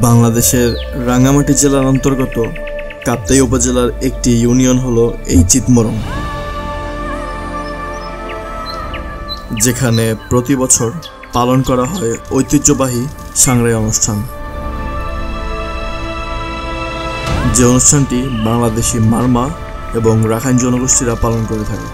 বাংলাদেশের রাঙ্গামাটি জেলার অন্তর্গত কাপ্তাই উপজেলার একটি ইউনিয়ন হলো এই চিতমরং, যেখানে প্রতি বছর পালন করা হয় ঐতিহ্যবাহী সাংরাই অনুষ্ঠান। যে অনুষ্ঠানটি বাংলাদেশি মারমা এবং রাখাইন জনগোষ্ঠীরা পালন করে থাকে।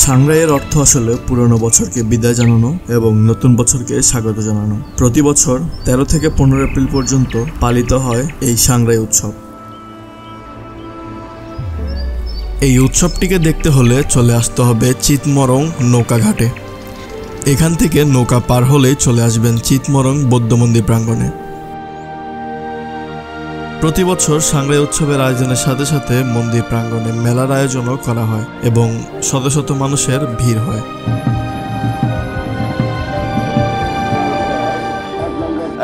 সাংরাইয়ের অর্থ আসলে পুরনো বছরকে বিদায় জানানো এবং নতুন বছরকে স্বাগত জানানো। প্রতি বছর 13 থেকে 15 এপ্রিল পর্যন্ত পালিত হয় এই সাংরাই উৎসব। এই উৎসবটিকে দেখতে হলে চলে আসতে হবে চিতমরং নৌকা ঘাটে। এখান থেকে নৌকা পার হলেই চলে আসবেন চিতমরং বৌদ্ধ মন্দির প্রাঙ্গণে। প্রতি বছর সাংরাই উৎসবের আয়োজনের সাথে সাথে মন্দির প্রাঙ্গণে মেলার আয়োজনও করা হয় এবং শত শত মানুষের ভিড় হয়।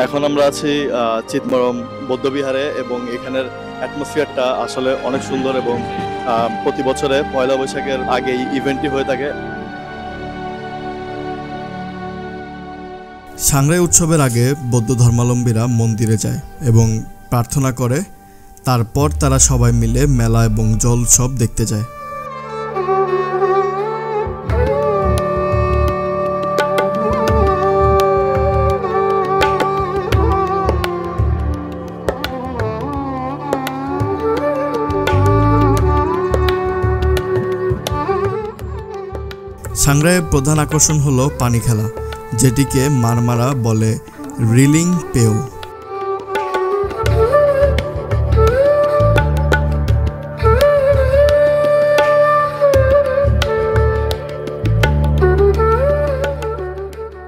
এখন আমরা আছি চিতমরং বৌদ্ধবিহারে এবং এখানের অ্যাটমসফিয়ারটা আসলে অনেক সুন্দর এবং প্রতি বছরে পয়লা বৈশাখের আগে এই ইভেন্টটি হয়ে থাকে। সাংরাই উৎসবের আগে বৌদ্ধ ধর্মাবলম্বীরা মন্দিরে যায় এবং প্রার্থনা করে, তারপর তারা সবাই মিলে মেলা এবং জল উৎসব দেখতে যায়। সাংরাইয়ের প্রধান আকর্ষণ হলো পানি খেলা, যেটিকে মারমারা বলে রিলিং পেও।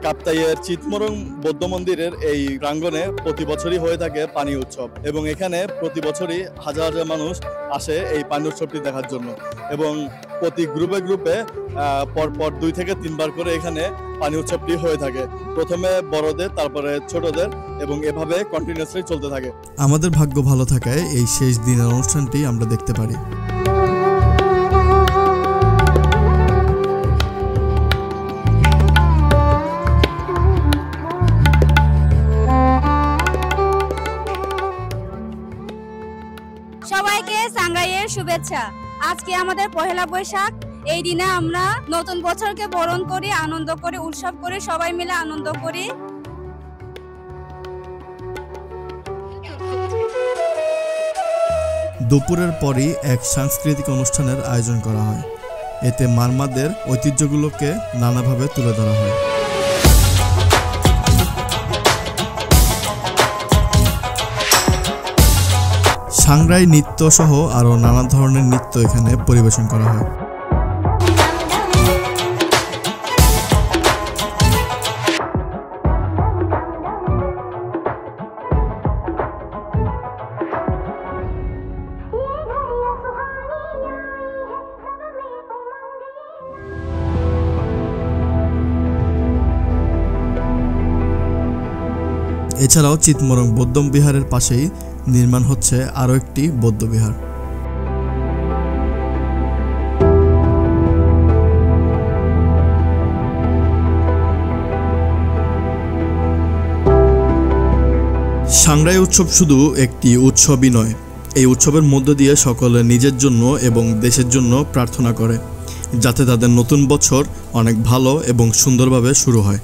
কাপ্তাইয়ের চিতমরং বৌদ্ধ মন্দিরের এই প্রাঙ্গণে প্রতি বছরই হয়ে থাকে পানি উৎসব এবং এখানে প্রতি বছরই হাজার হাজার মানুষ আসে এই পানি উৎসবটি দেখার জন্য এবং প্রতি গ্রুপে গ্রুপে পরপর 2 থেকে 3 বার করে এখানে পানি উৎসবটি হয়ে থাকে। প্রথমে বড়দের, তারপরে ছোটদের এবং এভাবে কন্টিনিউয়াসলি চলতে থাকে। আমাদের ভাগ্য ভালো থাকায় এই শেষ দিনের অনুষ্ঠানটি আমরা দেখতে পারি। সবাইকে সাংরাইয়ের শুভেচ্ছা। আজকে আমাদের পহেলা বৈশাখ। এই দিনে আমরা নতুন বছরকে বরণ করি, আনন্দ করি, উৎসব করি, সবাই মিলে আনন্দ করি। দুপুরের পরই এক সাংস্কৃতিক অনুষ্ঠানের আয়োজন করা হয়। এতে মারমাদের ঐতিহ্যগুলোকে নানাভাবে তুলে ধরা হয়। সাংরাই নৃত্য সহ আরো নানা ধরনের নৃত্য এখানে পরিবেশন করা হয়। এছাড়াও চিতমরং বৌদ্ধ বিহারের পাশেই নির্মাণ হচ্ছে আরও একটি বৌদ্ধ বিহার। সাংরাই উৎসব শুধু একটি উৎসবই নয়, এই উৎসবের মধ্য দিয়ে সকলে নিজের জন্য এবং দেশের জন্য প্রার্থনা করে, যাতে তাদের নতুন বছর অনেক ভালো এবং সুন্দরভাবে শুরু হয়।